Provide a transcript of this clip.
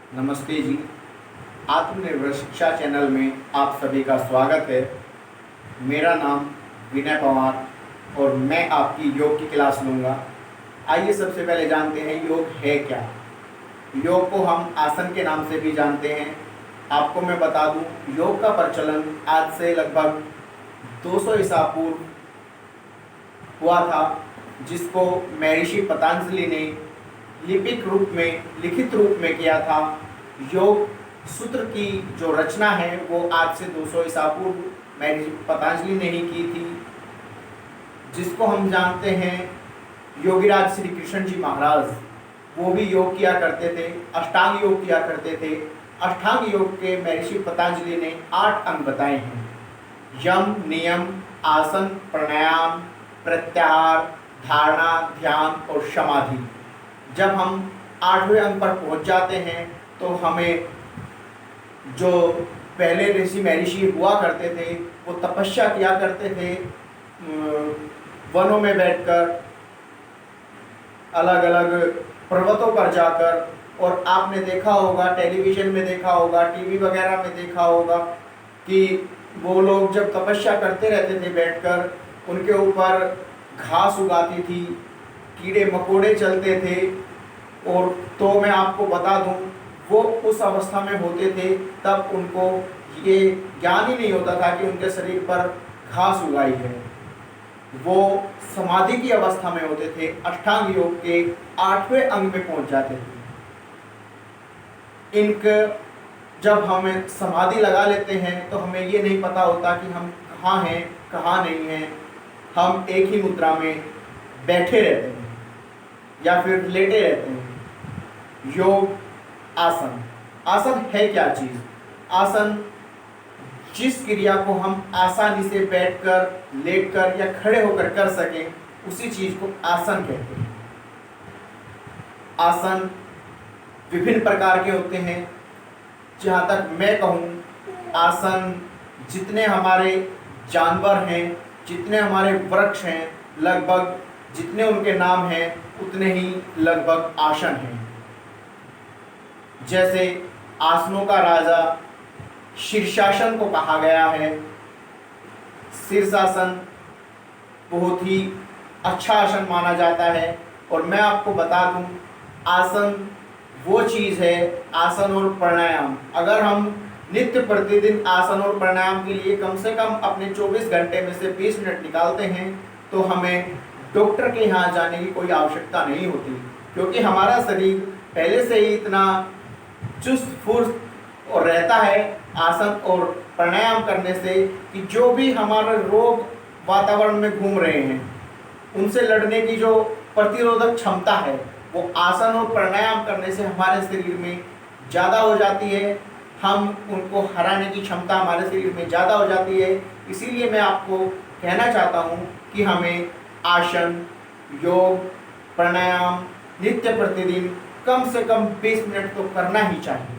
नमस्ते जी। आत्मनिर्भर शिक्षा चैनल में आप सभी का स्वागत है। मेरा नाम विनय पवार और मैं आपकी योग की क्लास लूँगा। आइए सबसे पहले जानते हैं योग है क्या। योग को हम आसन के नाम से भी जानते हैं। आपको मैं बता दूं, योग का प्रचलन आज से लगभग 200 ईसा पूर्व हुआ था, जिसको महर्षि पतंजलि ने लिखित रूप में किया था। योग सूत्र की जो रचना है वो आज से 200 ईसा पूर्व महर्षि पतंजलि ने ही की थी, जिसको हम जानते हैं योगीराज श्री कृष्ण जी महाराज। वो भी योग किया करते थे, अष्टांग योग किया करते थे। अष्टांग योग के महर्षि पतंजलि ने 8 अंग बताए हैं: यम, नियम, आसन, प्राणायाम, प्रत्याहार, धारणा, ध्यान और समाधि। जब हम 8वें अंग पर पहुंच जाते हैं तो हमें जो पहले ऋषि महर्षि हुआ करते थे वो तपस्या किया करते थे, वनों में बैठकर, अलग अलग पर्वतों पर जाकर। और आपने देखा होगा, टेलीविज़न में देखा होगा, टीवी वगैरह में देखा होगा कि वो लोग जब तपस्या करते रहते थे बैठकर, उनके ऊपर घास उगाती थी, कीड़े मकोड़े चलते थे। और तो मैं आपको बता दूं, वो उस अवस्था में होते थे तब उनको ये ज्ञान ही नहीं होता था कि उनके शरीर पर घास उगाई है। वो समाधि की अवस्था में होते थे, अष्टांग योग के 8वें अंग में पहुंच जाते थे। इनके जब हमें समाधि लगा लेते हैं तो हमें ये नहीं पता होता कि हम कहाँ हैं कहाँ नहीं हैं। हम एक ही मुद्रा में बैठे रहते हैं या फिर लेटे रहते हैं। योग आसन। आसन है क्या चीज़? आसन जिस क्रिया को हम आसानी से बैठकर, लेटकर या खड़े होकर कर सकें, उसी चीज को आसन कहते हैं। आसन विभिन्न प्रकार के होते हैं। जहाँ तक मैं कहूँ, आसन जितने हमारे जानवर हैं, जितने हमारे वृक्ष हैं, लगभग जितने उनके नाम हैं उतने ही लगभग आसन हैं। जैसे आसनों का राजा शीर्षासन को कहा गया है। शीर्षासन बहुत ही अच्छा आसन माना जाता है। और मैं आपको बता दूं, आसन वो चीज़ है, आसन और प्राणायाम, अगर हम नित्य प्रतिदिन आसन और प्राणायाम के लिए कम से कम अपने 24 घंटे में से 20 मिनट निकालते हैं तो हमें डॉक्टर के यहाँ जाने की कोई आवश्यकता नहीं होती, क्योंकि हमारा शरीर पहले से ही इतना चुस्त फुर्त और रहता है आसन और प्राणायाम करने से कि जो भी हमारे रोग वातावरण में घूम रहे हैं उनसे लड़ने की जो प्रतिरोधक क्षमता है वो आसन और प्राणायाम करने से हमारे शरीर में ज़्यादा हो जाती है। हम उनको हराने की क्षमता हमारे शरीर में ज़्यादा हो जाती है। इसीलिए मैं आपको कहना चाहता हूँ कि हमें आसन, योग, प्राणायाम नित्य प्रतिदिन कम से कम 20 मिनट तो करना ही चाहिए।